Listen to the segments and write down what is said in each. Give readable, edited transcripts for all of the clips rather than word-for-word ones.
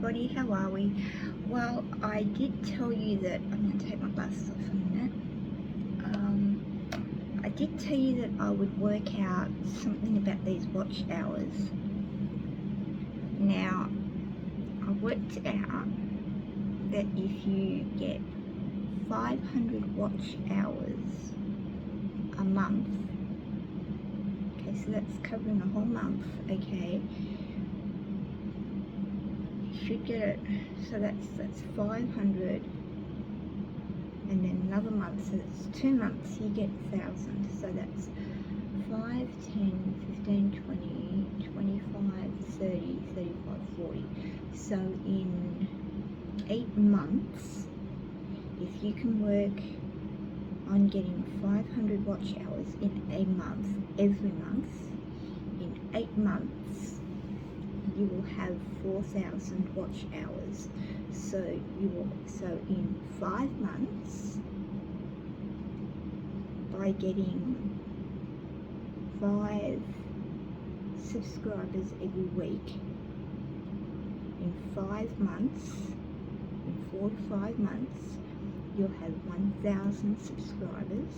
everybody, how are we? Well, I did tell you that, I'm going to take my glasses off for a minute. I did tell you that I would work out something about these watch hours. Now, I worked out that if you get 500 watch hours a month, okay, so that's covering a whole month, okay, you should get it, so that's 500, and then another month, so that's 2 months, you get 1,000, so that's 5, 10, 15, 20, 25, 30, 35, 40. So in 8 months, if you can work on getting 500 watch hours in a month, every month, in 8 months, you will have 4,000 watch hours. So in 5 months, by getting 5 subscribers every week, in 5 months, in 4 to 5 months, you'll have 1,000 subscribers.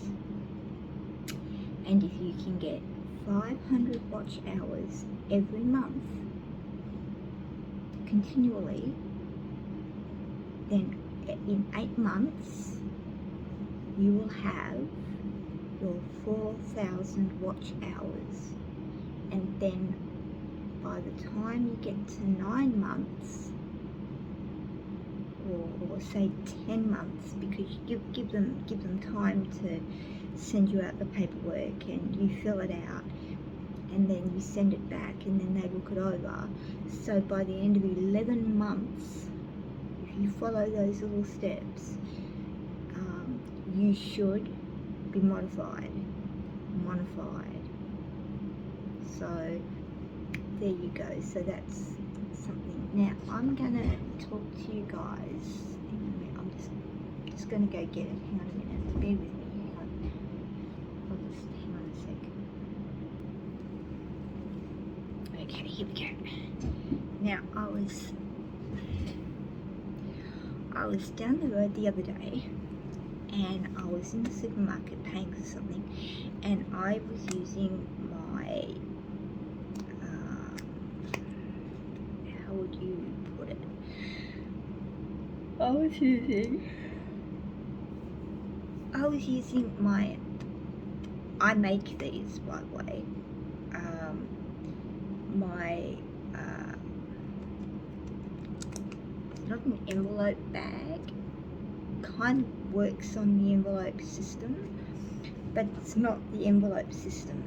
And if you can get 500 watch hours every month continually, then in 8 months you will have your 4,000 watch hours. And then by the time you get to 9 months, or say 10 months, because you give them time to send you out the paperwork and you fill it out, and then you send it back, and then they look it over. So by the end of 11 months, if you follow those little steps, you should be modified. So there you go. So that's something. Now I'm gonna talk to you guys. I'm just gonna go get it. Hang on a minute. Bear with me. Hang on. Hang on a sec. Okay, here we go. Now I was down the road the other day, and I was in the supermarket paying for something, and I was using my how would you put it? I was using my, I make these, by the way, my not an envelope bag, kind of works on the envelope system, but it's not the envelope system.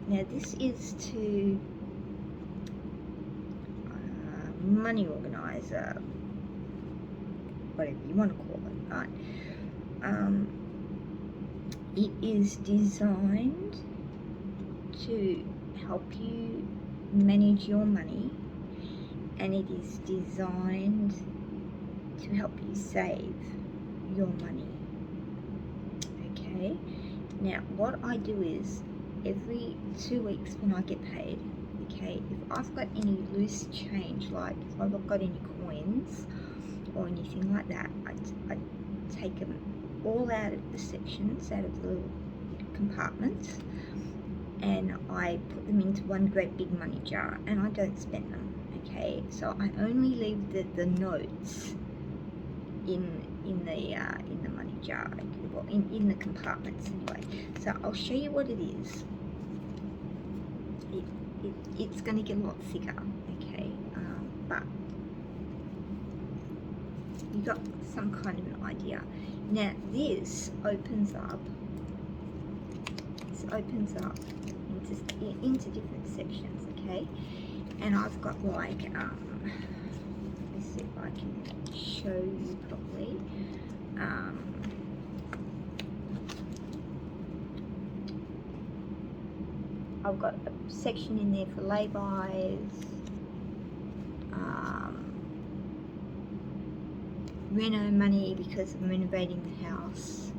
Now this is to money organizer, whatever you want to call it, right? It is designed to help you manage your money, and it is designed to help you save your money. Okay, now what I do is every 2 weeks when I get paid, okay, if I've got any loose change, like if I've got any coins or anything like that, I take them all out of the sections, out of the little compartments, and I put them into one great big money jar, and I don't spend them. Okay, so I only leave the notes in the money jar, well, in the compartments anyway. So I'll show you what it is. It's going to get a lot thicker, okay, but you got some kind of an idea. Now this opens up into different sections, okay, and I've got like let's see if I can show you properly. I've got a section in there for lay-bys, reno money because I'm renovating the house,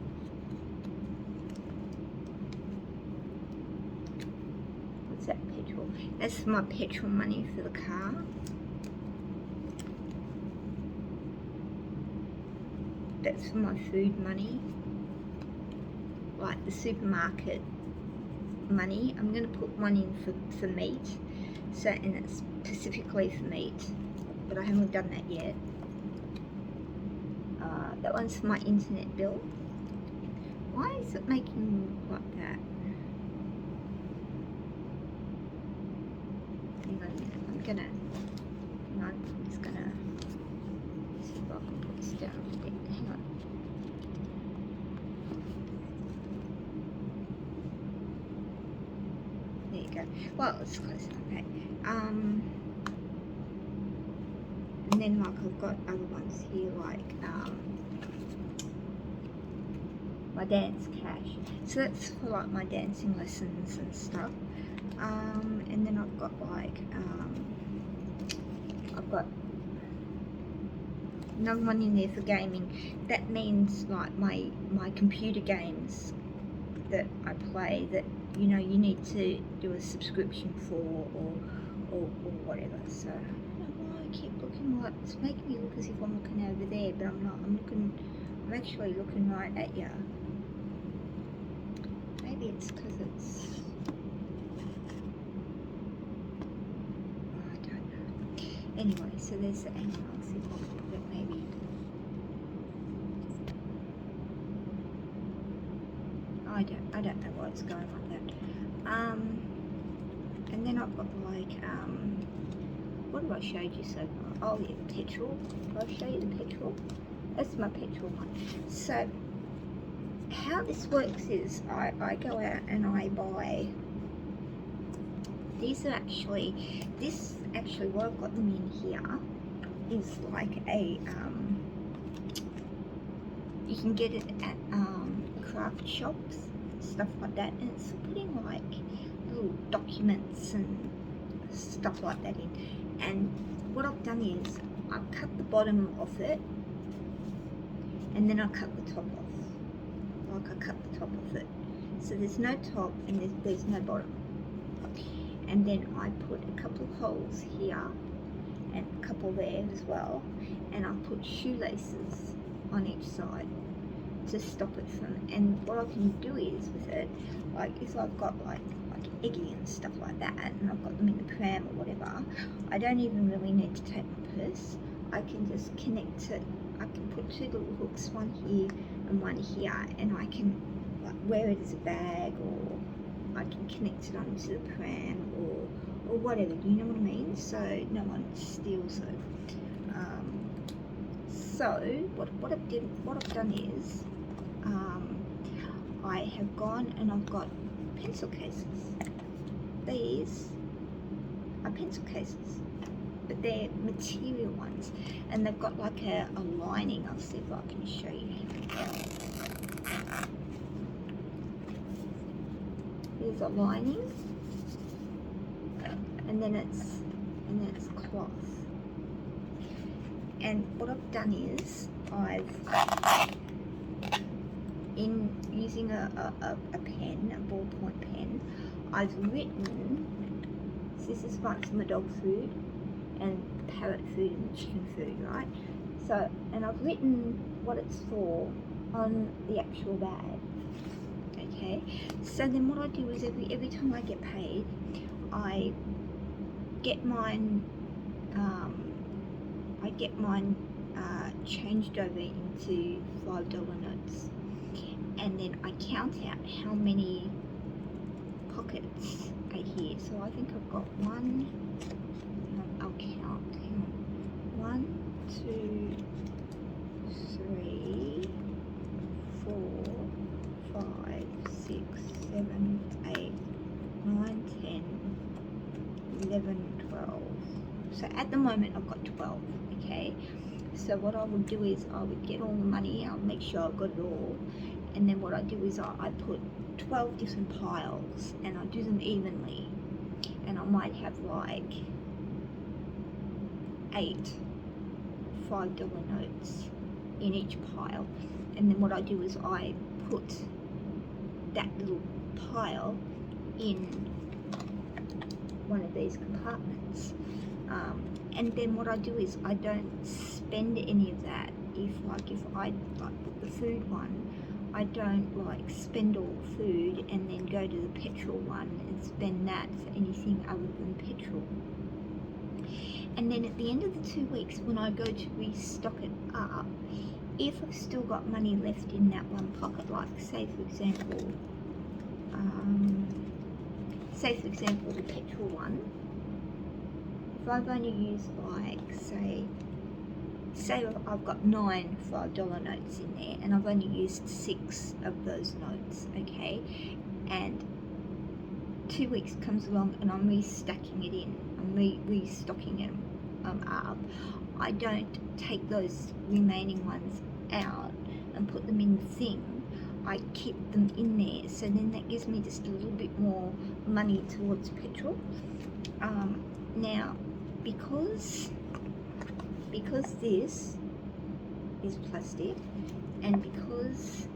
what's that, petrol? That's my petrol money for the car. that's for my food money, like the supermarket money. I'm going to put one in for meat, so, and it's specifically for meat, but I haven't done that yet. That one's for my internet bill. Why is it making like that? Hang on a minute. I'm just gonna see if I can put this down a bit. Hang on. There you go. Well, it's close enough. Okay. And then like I've got other ones here, like my dance cash. So that's for like my dancing lessons and stuff. And then I've got like I've got another one in there for gaming. That means like my computer games that I play that, you know, you need to do a subscription for or whatever. So I don't know why I keep looking like it's making me look as if I'm looking over there, but I'm not. I'm actually looking right at you. Maybe it's because it's, I don't know. Anyway, so there's the angle. I'll see if I can put it maybe. I don't know why it's going like that. And then I've got like what have I showed you so far? Oh yeah, petrol. Did I show you the petrol? That's my petrol one. So how this works is I go out and I buy, these are actually, what I've got them in here is like a, you can get it at craft shops, stuff like that, and it's putting like little documents and stuff like that in. And what I've done is I've cut the bottom off it, and then I cut the top off. Like I cut the top of it, so there's no top and there's no bottom. And then I put a couple of holes here and a couple there as well, and I put shoelaces on each side to stop it from, and what I can do is with it, like if I've got like Eggy and stuff like that, and I've got them in the pram or whatever, I don't even really need to take my purse. I can just connect it. I can put two little hooks, one here and one here, and I can like wear it as a bag, or I can connect it onto the pram or whatever, you know what I mean? So no one steals it. So what I've done is I have gone and I've got pencil cases. These are pencil cases, but they're material ones, and they've got like a lining. I'll see if I can show you. Here's a lining, and then it's cloth. And what I've done is in using a pen, a ballpoint pen, I've written, so this is like from the dog food and the parrot food and the chicken food, right? So, and I've written what it's for on the actual bag. Okay, so then what I do is every time I get paid, I get mine changed over into $5 notes, and then I count out how many pockets are here. So I think I've got one, I'll count, 1, 2, 3, 4, 5, 6, 7, 8, 9, 10, 11, 12. So at the moment I've got 12, okay? So what I would do is I would get all the money, I'll make sure I've got it all, and then what I do is I put 12 different piles and I do them evenly, and I might have like 8 $5 notes in each pile, and then what I do is I put that little pile in one of these compartments, and then what I do is I don't spend any of that if I like the food one, I don't like spend all food and then go to the petrol one and spend that for anything other than petrol. And then at the end of the 2 weeks, when I go to restock it up, if I've still got money left in that one pocket, like say for example the petrol one, if I've only used like say I've got 9 $5 notes in there and I've only used 6 of those notes, okay, and 2 weeks comes along and I'm restacking it in, I'm restocking it up, I don't take those remaining ones out and put them in the thing, I keep them in there, so then that gives me just a little bit more money towards petrol. Now because this is plastic and because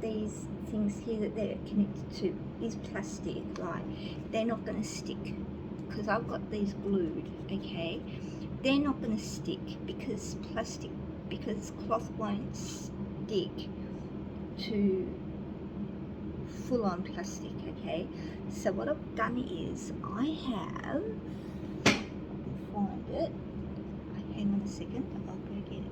these things here that they're connected to is plastic, right, they're not going to stick because I've got these glued, okay, they're not going to stick because cloth won't stick to full-on plastic, okay. So what I've done is I have, find it, hang on a second, I'll go get it.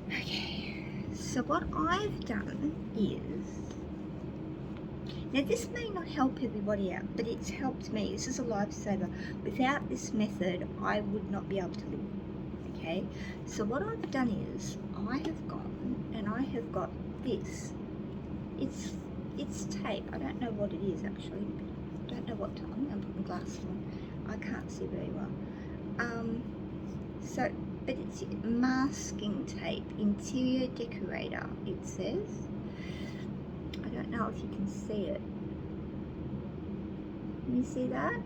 Okay, so what I've done is, now this may not help everybody out, but it's helped me. This is a lifesaver. Without this method, I would not be able to live. Okay, so what I've done is I have gone and I have got this. It's tape. I don't know what it is actually. I don't know what time. I'm gonna put my glasses on. I can't see very well. But it's masking tape, interior decorator. It says. I don't know if you can see it. Can you see that?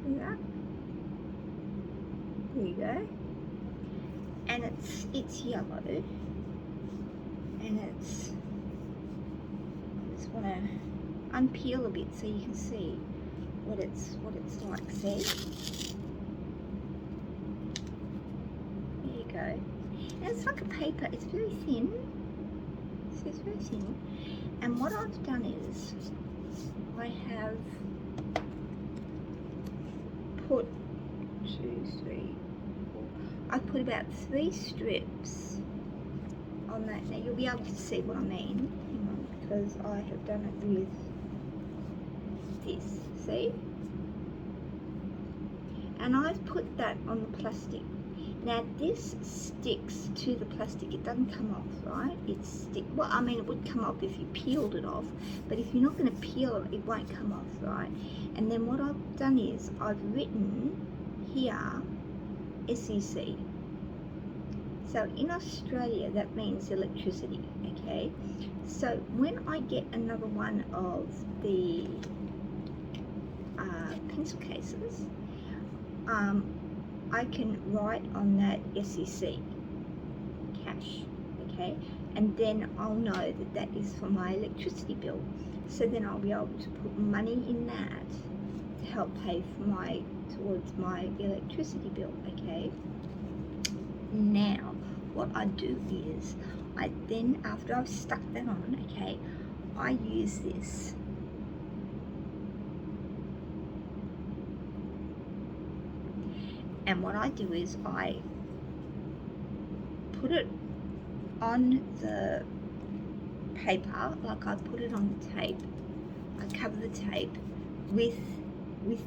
See that? There you go. And it's yellow. And it's, I just want to unpeel a bit so you can see what it's like. See? There you go. And it's like a paper. It's very thin. So it's very thin. And what I've done is I have put 2, 3, 4. I've put about 3 strips on that. Now you'll be able to see what I mean. Hang on, because I have done it with this. See? And I've put that on the plastic. Now this sticks to the plastic. It doesn't come off, right? Well, I mean, it would come off if you peeled it off, but if you're not going to peel it, it won't come off, right? And then what I've done is I've written here SEC. So in Australia, that means electricity, okay? So when I get another one of the pencil cases, I can write on that SEC, cash, okay? And then I'll know that that is for my electricity bill. So then I'll be able to put money in that to help pay for towards my electricity bill, okay? Now, what I do is, I then, after I've stuck that on, okay, I use this. And what I do is I put it on the paper, like I put it on the tape. I cover the tape with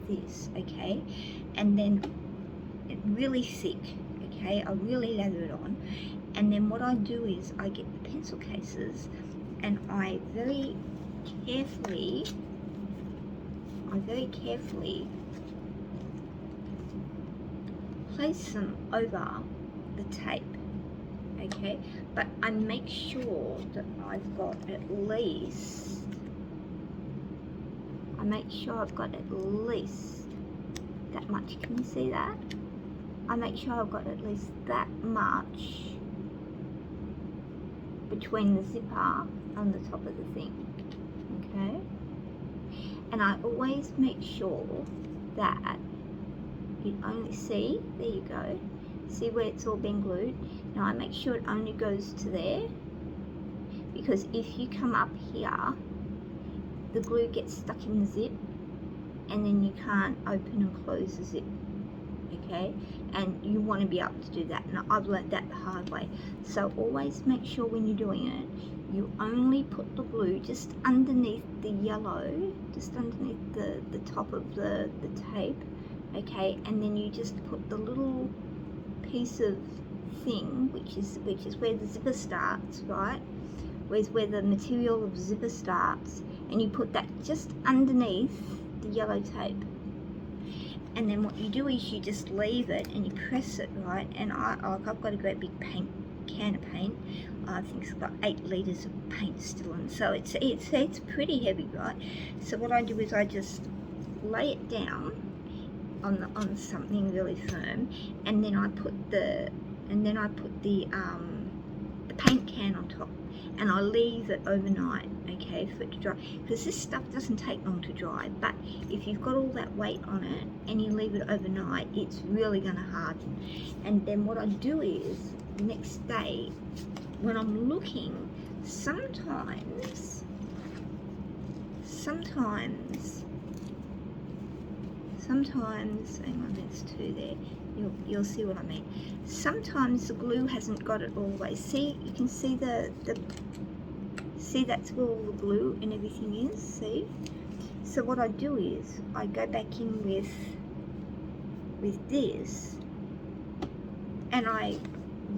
this, okay? And then it's really thick, okay? I really lather it on. And then what I do is I get the pencil cases and I very carefully place them over the tape, okay? But I make sure that I've got at least that much. Can you see that? I make sure I've got at least that much between the zipper and the top of the thing, okay? And I always make sure that you only see, there you go, see where it's all been glued? Now I make sure it only goes to there, because if you come up here, the glue gets stuck in the zip and then you can't open and close the zip, okay? And you want to be able to do that, and I've learned that the hard way. So always make sure when you're doing it, you only put the glue just underneath the yellow, just underneath the top of the tape, okay? And then you just put the little piece of thing, which is where the zipper starts, right? Where the material of the zipper starts, and you put that just underneath the yellow tape. And then what you do is you just leave it and you press it, right? And I've got a great big can of paint. I think it's got 8 litres of paint still in, so it's pretty heavy, right? So what I do is I just lay it down on something really firm, and then I put the paint can on top, and I leave it overnight, okay, for it to dry, because this stuff doesn't take long to dry. But if you've got all that weight on it and you leave it overnight, it's really going to harden. And then what I do is the next day when I'm looking, sometimes hang on, there's 2 there, you'll see what I mean. Sometimes the glue hasn't got it all the way. See, you can see see, that's where all the glue and everything is, see? So what I do is I go back in with this, and I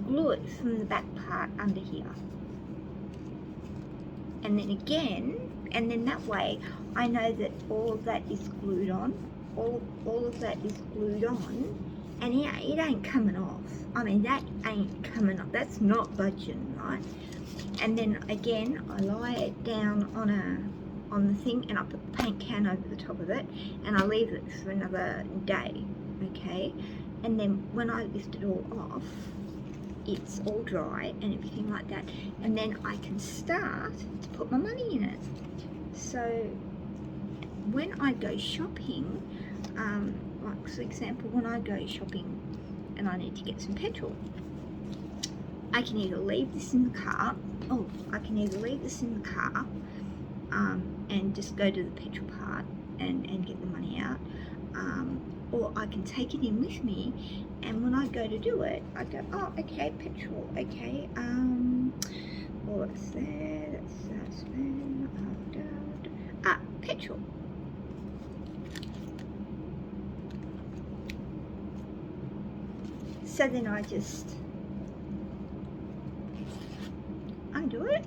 glue it from the back part under here, and then again, and then that way I know that all of that is glued on, all of that is glued on, and yeah, it ain't coming off. I mean, that ain't coming off, that's not budging, right? And then again, I lie it down on the thing, and I put the paint can over the top of it, and I leave it for another day, okay? And then when I lift it all off, it's all dry and everything like that, and then I can start to put my money in it. So when I go shopping, like for example, when I go shopping and I need to get some petrol, I can either leave this in the car, and just go to the petrol part and get the money out, or I can take it in with me, and when I go to do it, I go, oh, okay, petrol, okay, well, that's there, that's there, petrol. So then I just undo it,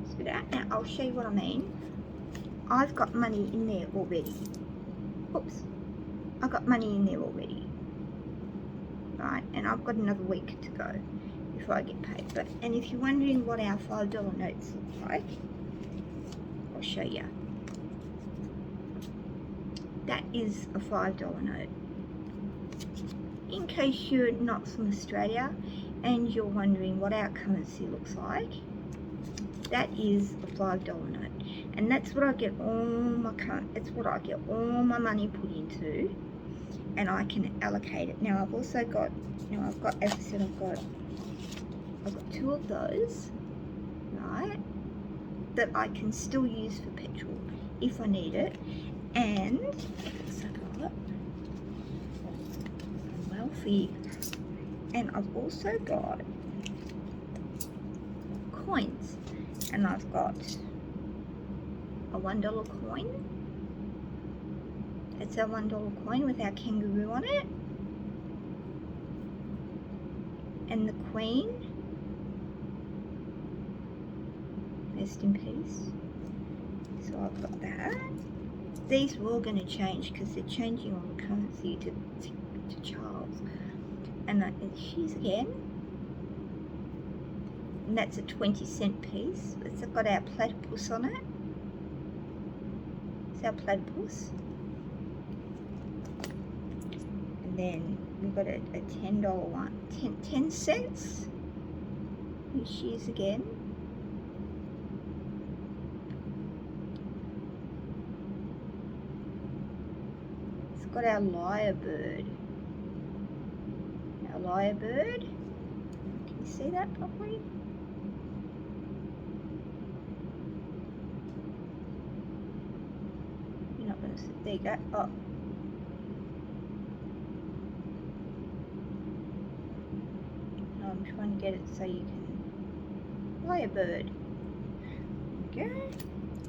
spit it out. Now I'll show you what I mean. I've got money in there already. Oops, I've got money in there already, right? And I've got another week to go before I get paid. But and if you're wondering what our $5 notes look like, I'll show you. That is a $5 note. In case you're not from Australia and you're wondering what our currency looks like, that is a $5 note, and that's what I get all my money put into, and I can allocate it. Now I've also got, as I said, I've got 2 of those, right, that I can still use for petrol if I need it, and and I've also got coins, and I've got a $1 coin. It's a $1 coin with our kangaroo on it, and the Queen, rest in peace. So I've got that. These are all going to change because they're changing all the currency to Charles. And she's again, and that's a 20-cent piece. It's got our platypus on it. It's our platypus. And And then we've got a $10 one, 10 cents. Here she is again. It's got our lyrebird. Our lyrebird. Can you see that properly? You're not going to see. There you go. Oh. I'm trying to get it so you can lyrebird. There you go.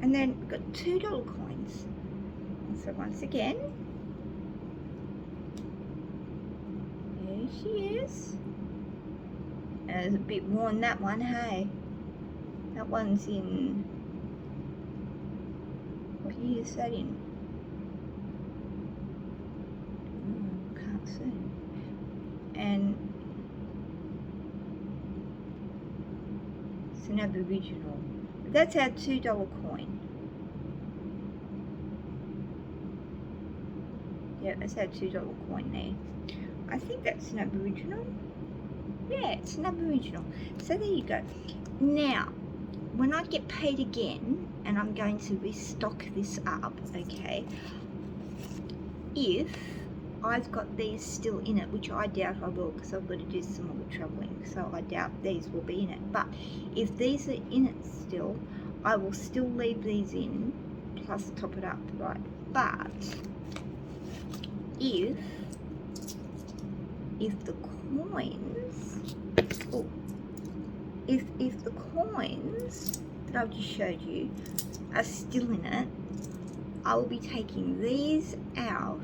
And then we've got $2 coins. So once again, there she is. And it's a bit worn, that one, hey? That one's in, what year is that in? Can't see. And it's an Aboriginal. That's our $2 coin. Yeah, that's our $2 coin there. I think that's an Aboriginal. Yeah, it's an Aboriginal. So there you go. Now, when I get paid again, and I'm going to restock this up, okay, if I've got these still in it, which I doubt I will because I've got to do some more travelling, so I doubt these will be in it. But if these are in it still, I will still leave these in, plus top it up, right? But if the coins, oh, if the coins that I've just showed you are still in it, I will be taking these out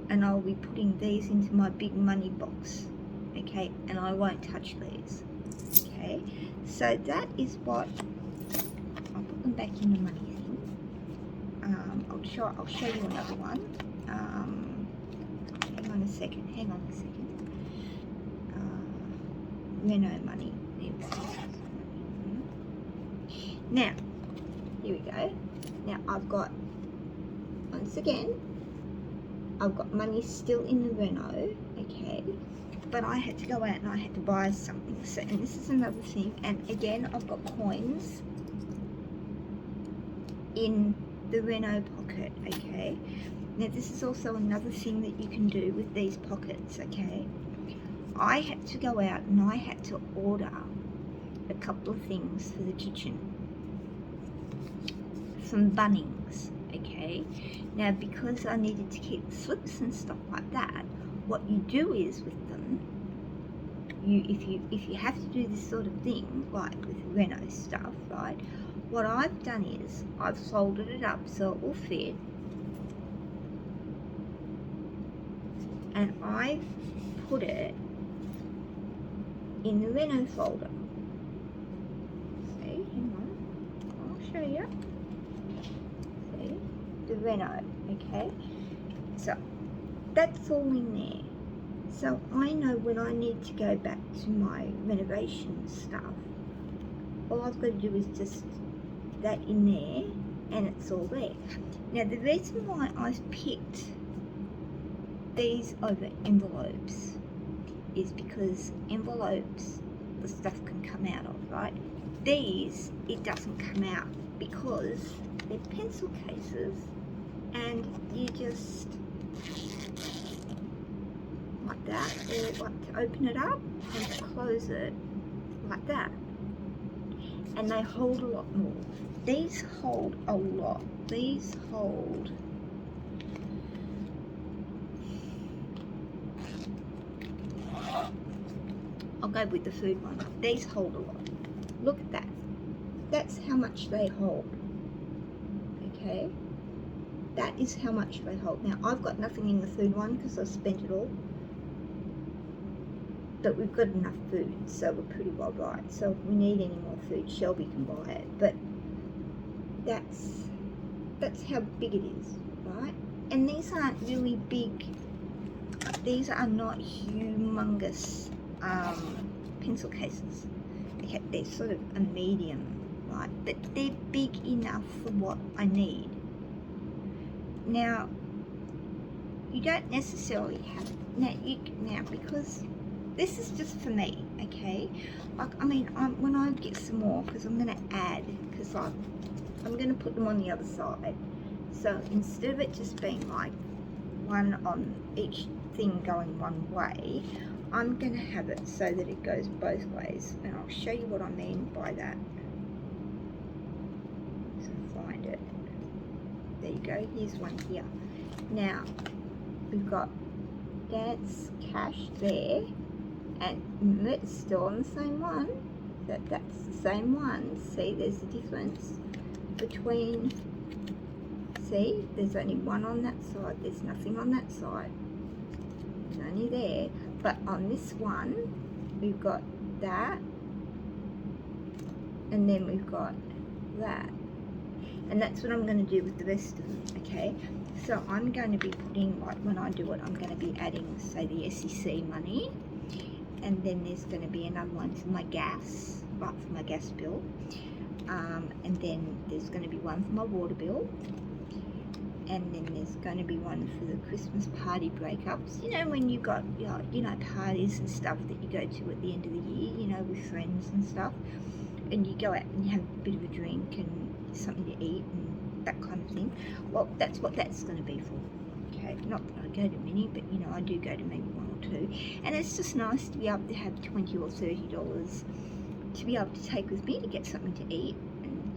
and I'll be putting these into my big money box, okay, and I won't touch these, okay. So that is what I'll put them back in the money thing. I'll show you another one. Hang on a second. Renault money. Now, here we go. Now I've got, once again, I've got money still in the Renault, okay, but I had to go out and I had to buy something. So, and this is another thing, and again, I've got coins in the Renault pocket, okay. Now this is also another thing that you can do with these pockets, okay. I had to go out and I had to order a couple of things for the kitchen from Bunnings, okay. Now because I needed to keep slips and stuff like that, what you do is with them, if you have to do this sort of thing, like with Renault stuff, right, what I've done is I've folded it up so it will fit, and I've put it in the Renault folder. See, hang on, I'll show you. See, the Renault, okay. So that's all in there. So I know when I need to go back to my renovation stuff, all I've got to do is just that in there, and it's all there. Now the reason why I've picked these over envelopes is because envelopes the stuff can come out of, right? These, it doesn't come out because they're pencil cases, and you just like that, or like to open it up and to close it like that, and they hold a lot more. These hold a lot. These hold, I'll go with the food one. These hold a lot. Look at that. That's how much they hold. Okay? That is how much they hold. Now, I've got nothing in the food one because I've spent it all. But we've got enough food, so we're pretty well right. So if we need any more food, Shelby can buy it. But that's how big it is, right? And these aren't really big. These are not humongous pencil cases. Okay, they're sort of a medium, right? But they're big enough for what I need. Now, you don't necessarily have now because this is just for me, okay? Like, I mean, when I get some more, because I'm going to add, because I'm going to put them on the other side. So instead of it just being like one on each thing going one way, I'm going to have it so that it goes both ways. And I'll show you what I mean by that. So find it. There you go. Here's one here. Now, we've got dance cash there. And it's still on the same one. That's the same one. See, there's a difference between, see, there's only one on that side. There's nothing on that side. It's only there. But on this one, we've got that. And then we've got that. And that's what I'm going to do with the rest of them, okay? So I'm going to be putting, like when I do it, I'm going to be adding, say, the SEC money. And then there's going to be another one for my gas, right, for my gas bill. And then there's going to be one for my water bill. And then there's going to be one for the Christmas party breakups. You know, when you got, you know, parties and stuff that you go to at the end of the year, you know, with friends and stuff. And you go out and you have a bit of a drink and something to eat and that kind of thing. Well, that's what that's going to be for. Okay, not that I go to many, but you know, I do go to maybe one or two. And it's just nice to be able to have $20 or $30 to be able to take with me to get something to eat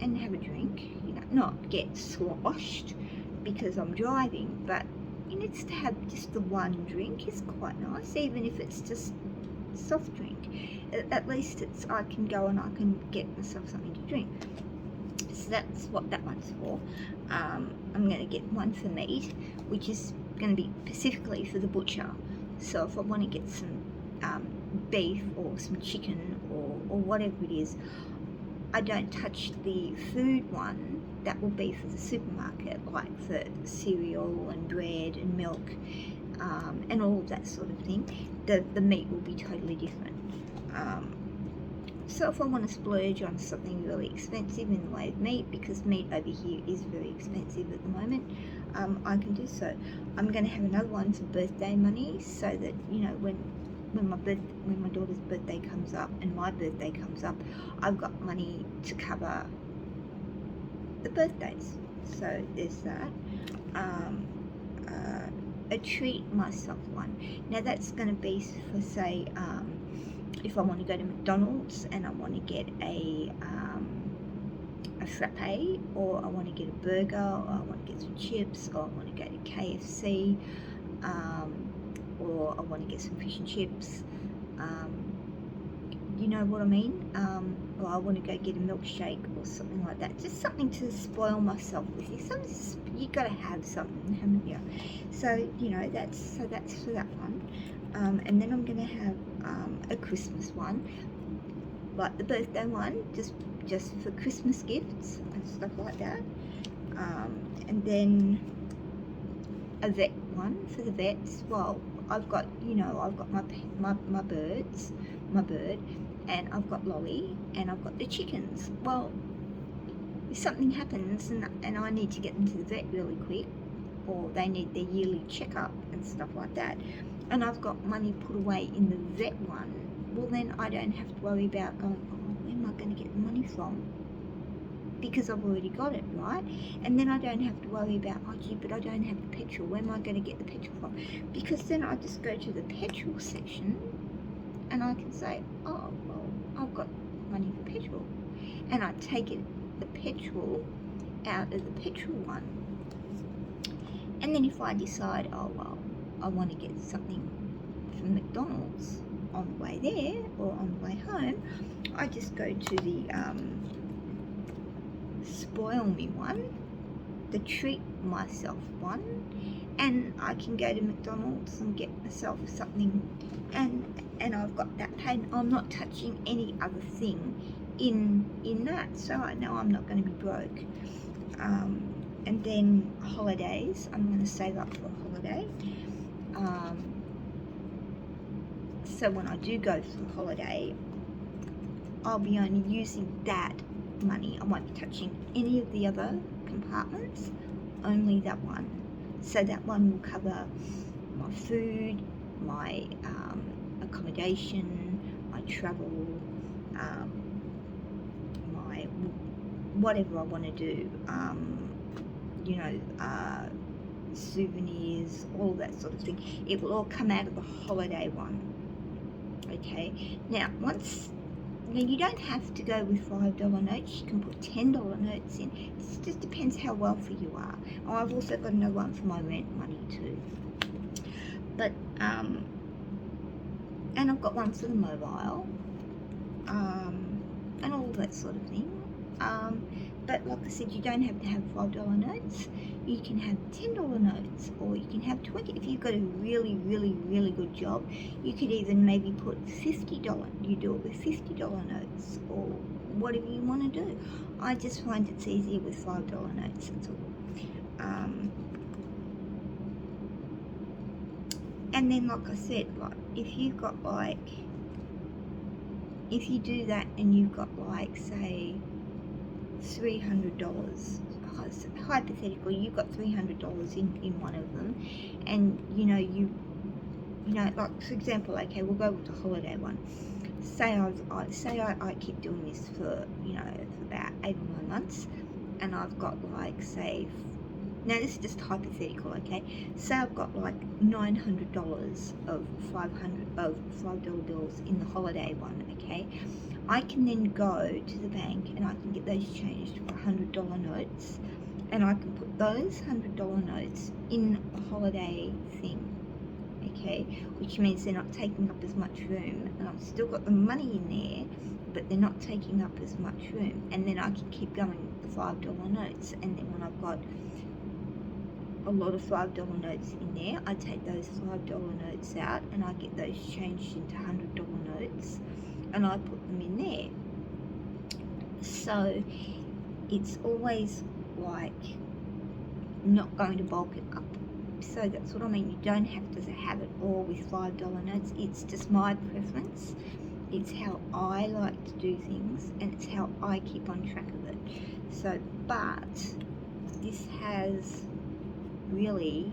and have a drink. You know, not get sloshed because I'm driving, but you know, just to have just the one drink is quite nice, even if it's just soft drink. At least it's, I can go and I can get myself something to drink. So that's what that one's for. I'm going to get one for meat, which is going to be specifically for the butcher. So if I want to get some beef or some chicken or whatever it is, I don't touch the food one. That will be for the supermarket, like for cereal and bread and milk and all of that sort of thing. The meat will be totally different. So if I want to splurge on something really expensive in the way of meat, because meat over here is very expensive at the moment, I can do so. I'm going to have another one for birthday money, so that, you know, when my daughter's birthday comes up and my birthday comes up, I've got money to cover the birthdays. So there's that. A treat myself one. Now that's going to be for, say, if I want to go to McDonald's and I want to get a frappe, or I want to get a burger, or I want to get some chips, or I want to go to KFC, or I want to get some fish and chips, you know what I mean, or I want to go get a milkshake or something like that, just something to spoil myself with. You got to have something, haven't you? So you know, that's for that one. And then I'm going to have a Christmas one, like the birthday one, just for Christmas gifts and stuff like that. And then a vet one for the vets. Well, I've got, you know, I've got my bird, and I've got Lolly, and I've got the chickens. Well, if something happens and I need to get them to the vet really quick, or they need their yearly checkup and stuff like that, and I've got money put away in the vet one, well then I don't have to worry about going, oh, where am I going to get the money from? Because I've already got it, right? And then I don't have to worry about, oh gee, but I don't have the petrol. Where am I going to get the petrol from? Because then I just go to the petrol section and I can say, oh, well, I've got money for petrol. And I take the petrol out of the petrol one. And then if I decide, oh, well, I want to get something from McDonald's on the way there or on the way home, I just go to the spoil me one, the treat myself one, and I can go to McDonald's and get myself something, and I've got that paid. I'm not touching any other thing in that, so I know I'm not going to be broke. And then holidays, I'm going to save up for a holiday. So when I do go for a holiday, I'll be only using that money. I won't be touching any of the other compartments, only that one. So that one will cover my food, my accommodation, my travel, my whatever I want to do, you know, souvenirs, all that sort of thing. It will all come out of the holiday one. Okay, now you don't have to go with $5 notes. You can put $10 notes in. It just depends how wealthy you are. Oh, I've also got another one for my rent money too. But and I've got one for the mobile, and all that sort of thing. But like I said, you don't have to have $5 notes. You can have $10 notes, or you can have 20. If you've got a really, really, really good job, you could even maybe put $50. You do it with $50 notes, or whatever you want to do. I just find it's easier with $5 notes. That's all. And then, like I said, like if you've got if you do that and you've got say $300, hypothetically you've got $300 in one of them, and you know like for example, okay, we'll go with the holiday one. Say I keep doing this for for about 8 or 9 months, and I've got say, now this is just hypothetical, okay? Say I've got $900 of $5 bills in the holiday one, okay? I can then go to the bank and I can get those changed for $100 notes, and I can put those $100 notes in a holiday thing, okay? Which means they're not taking up as much room, and I've still got the money in there, but they're not taking up as much room. And then I can keep going with the $5 notes, and then when I've got a lot of $5 notes in there, I take those $5 notes out and I get those changed into $100 notes, and I put them in there. So it's always not going to bulk it up. So that's what I mean. You don't have to have it all with $5 notes. It's just my preference. It's how I like to do things, and it's how I keep on track of it. So, but this has really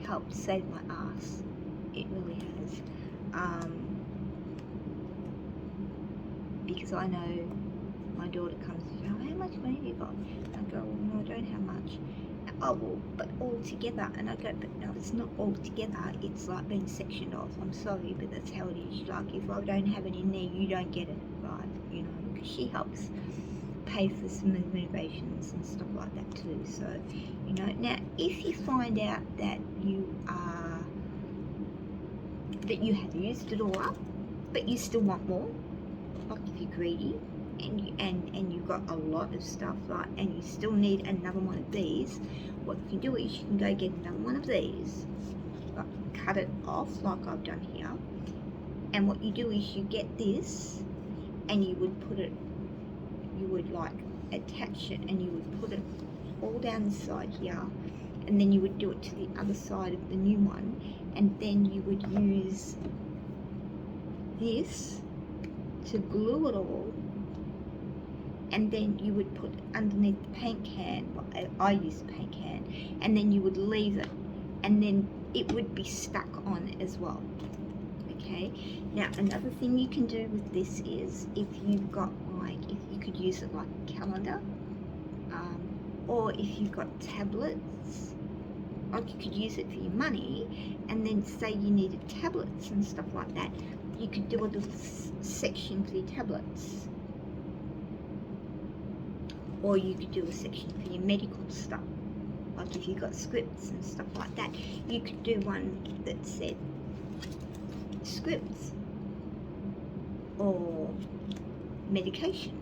helped save my ass. It really has. Because I know my daughter comes and says, "Oh, how much money have you got?" And I go, "Well, no, I don't have much." "Oh, well, but all together." And I go, "But no, it's not all together. It's being sectioned off. I'm sorry, but that's how it is. If I don't have it in there, you don't get it, right? Because she helps pay for some renovations and stuff like that too. So, now if you find out that you have used it all up, but you still want more, like if you're greedy and you've got a lot of stuff, and you still need another one of these, what you can do is you can go get another one of these, cut it off like I've done here, and what you do is you get this, and you would attach it, and you would put it all down the side here, and then you would do it to the other side of the new one, and then you would use this to glue it all, and then you would put underneath the paint can. I use the paint can, and then you would leave it, and then it would be stuck on as well. Okay, now another thing you can do with this is, if you've got if you could use it like a calendar, or if you've got tablets, you could use it for your money, and then say you needed tablets and stuff like that, you could do a little section for your tablets, or you could do a section for your medical stuff. If you've got scripts and stuff like that, you could do one that said scripts or medication.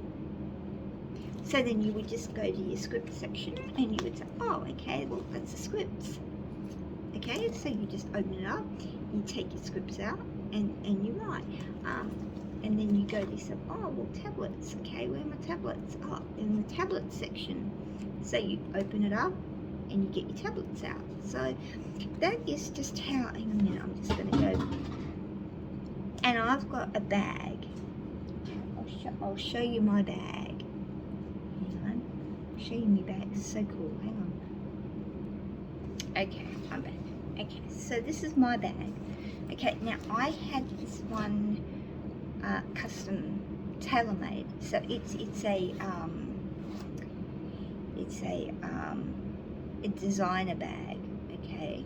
So then you would just go to your script section, and you would say, "Oh, okay, well, that's the scripts." Okay, so you just open it up, you take your scripts out, and you write. And then you go to yourself, "Oh, well, tablets. Okay, where are my tablets?" "Oh, in the tablet section." So you open it up, and you get your tablets out. So that is just how, hang on a minute, I'm just going to go. And I've got a bag. I'll show you my bag. Hang on. I'll show you my bag. It's so cool. Hang on. Okay, I'm back. Okay, so this is my bag. Okay, now I had this one custom tailor-made. So it's a designer bag. Okay,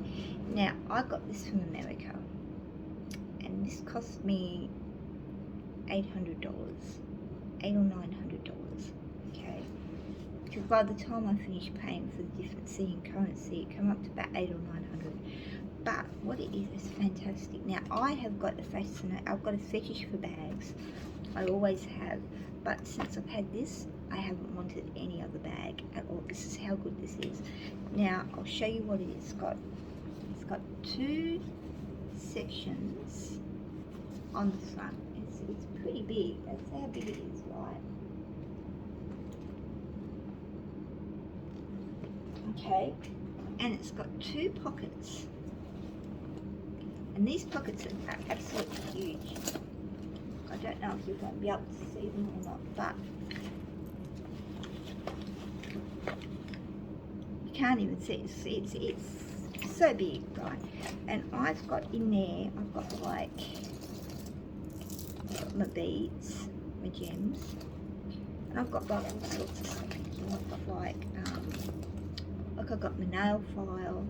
now I got this from America, and this cost me $800, $800 or $900. Okay, because by the time I finished paying for the different sea and currency, it came up to about $800 or $900. But what it is fantastic. Now I have got I've got a fetish for bags. I always have, but since I've had this, I haven't wanted any other bag at all. This is how good this is. Now I'll show you what it is. It's got two sections on the front. It's pretty big. That's how big it is, right? Okay, and it's got two pockets. And these pockets are absolutely huge. I don't know if you're going to be able to see them or not, but you can't even see it. It's so big, right? And I've got in there, I've got my beads, my gems, and I've got like all sorts of stuff. I've got I've got my nail file.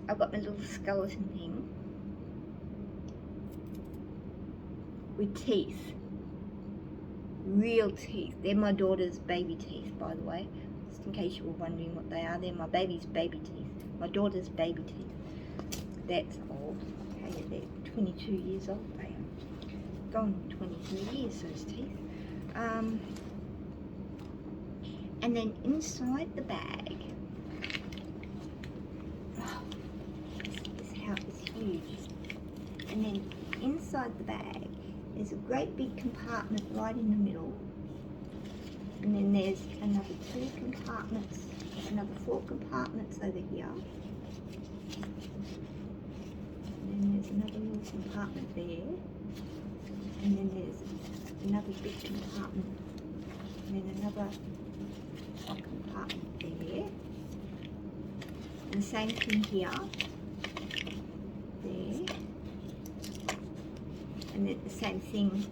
I've got my little skeleton thing with teeth, real teeth. They're my daughter's baby teeth, by the way, just in case you were wondering what they are. They're my baby's baby teeth, my daughter's baby teeth. That's old. Okay, they're 22 years old. They are going 23 years, those teeth. And then inside the bag, this house is huge. And then inside the bag, there's a great big compartment right in the middle. And then there's another 2 compartments, another 4 compartments over here. And then there's another little compartment there. And then there's another big compartment. And then another compartment there. And the same thing here. There. And then the same thing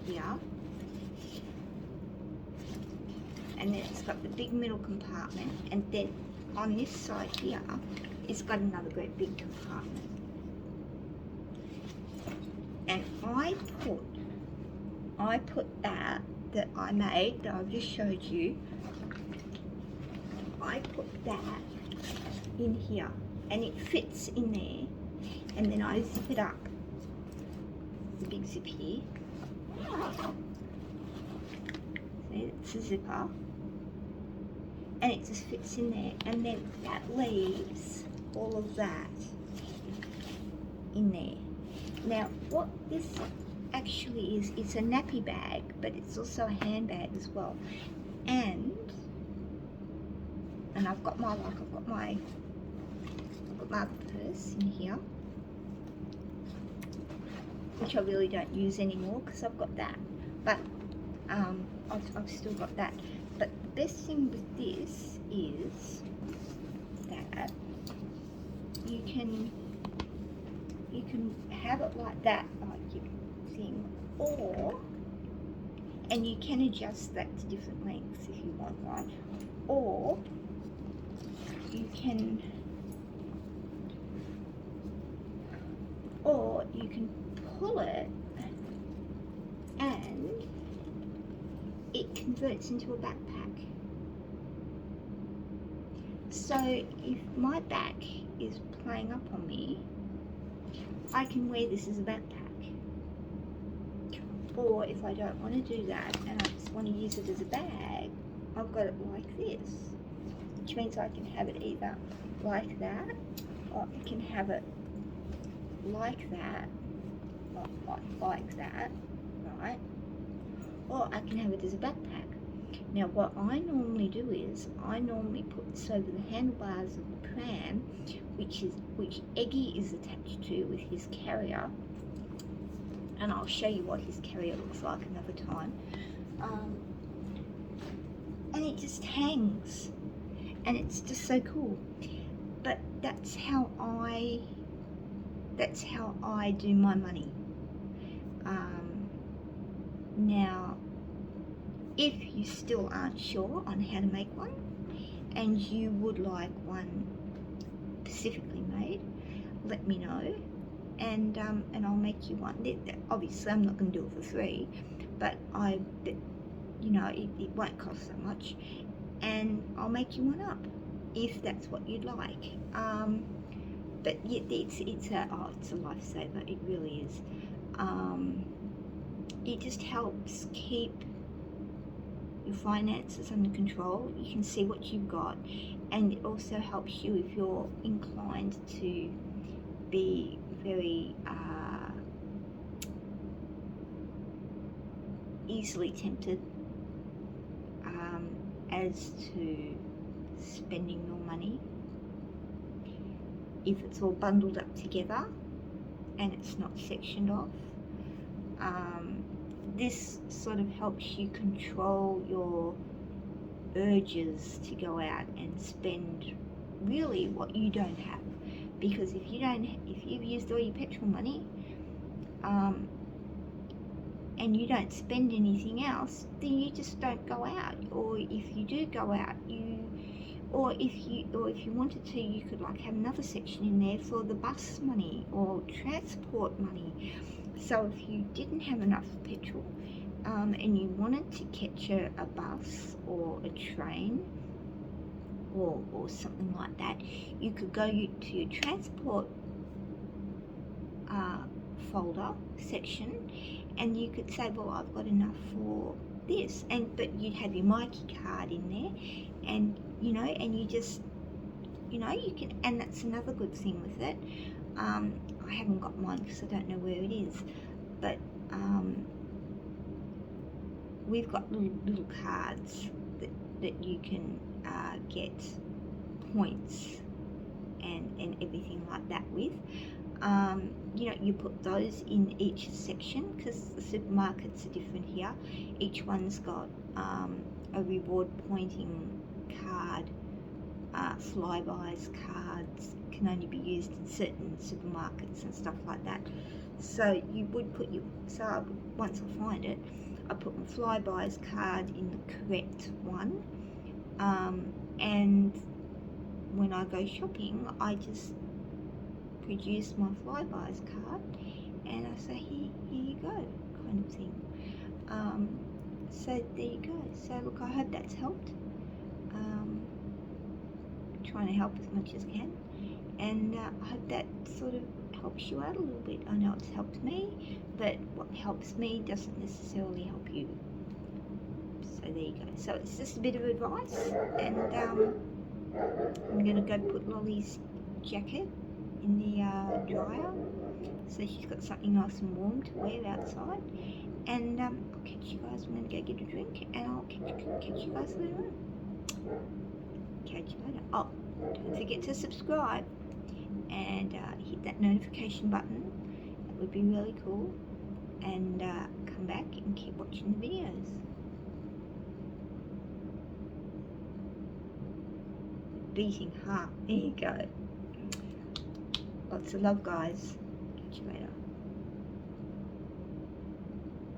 here. And then it's got the big middle compartment, and then on this side here, it's got another great big compartment. And I put that I made, that I've just showed you, I put that in here, and it fits in there, and then I zip it up, the big zip here. See, it's a zipper. And it just fits in there, and then that leaves all of that in there. Now, what this actually is, it's a nappy bag, but it's also a handbag as well. And I've got my other purse in here, which I really don't use anymore because I've got that. But I've still got that. But the best thing with this is that you can have it like that, like your thing, and you can adjust that to different lengths if you want, right? Or you can pull it and it converts into a backpack. So if my back is playing up on me, I can wear this as a backpack. Or if I don't want to do that and I just want to use it as a bag, I've got it like this, which means I can have it either like that, or I can have it like that, or like that, right? Or I can have it as a backpack. Now what I normally do is I normally put this over the handlebars of the pram, which Eggy is attached to with his carrier, and I'll show you what his carrier looks like another time. And it just hangs, and it's just so cool. But that's how I do my money. Now, if you still aren't sure on how to make one, and you would like one specifically made, let me know, and I'll make you one. Obviously, I'm not going to do it for free, but you know, it won't cost so much, and I'll make you one up if that's what you'd like. But yeah, it's a lifesaver. It really is. It just helps keep your finances under control. You can see what you've got, and it also helps you if you're inclined to be very easily tempted as to spending your money. If it's all bundled up together and it's not sectioned off, this sort of helps you control your urges to go out and spend really what you don't have. Because if you've used all your petrol money and you don't spend anything else, then you just don't go out. Or if you do go out, or if you wanted to, you could like have another section in there for the bus money or transport money. So if you didn't have enough petrol and you wanted to catch a bus or a train or something like that, you could go to your transport folder section, and you could say, well, I've got enough for this, but you'd have your Mikey card in there, and you know, and you just, you know, you can, and that's another good thing with it. I haven't got mine because I don't know where it is, but we've got little cards that you can get points and everything like that with. You know, you put those in each section because the supermarkets are different here. Each one's got a reward pointing card. Flybys cards can only be used in certain supermarkets and stuff like that. So you would put once I find it, I put my Flybys card in the correct one, and when I go shopping, I just produce my Flybys card and I say, here you go, kind of thing. So there you go. So look, I hope that's helped. Trying to help as much as can, and I hope that sort of helps you out a little bit. I know it's helped me, but what helps me doesn't necessarily help you. So there you go. So it's just a bit of advice, and I'm going to go put Lolly's jacket in the dryer so she's got something nice and warm to wear outside, and I'll catch you guys. I'm going to go get a drink, and I'll catch you guys later on. Catch you later. Oh, don't forget to subscribe and hit that notification button. That would be really cool. And come back and keep watching the videos. Beating heart. There you go. Lots of love, guys. Catch you later.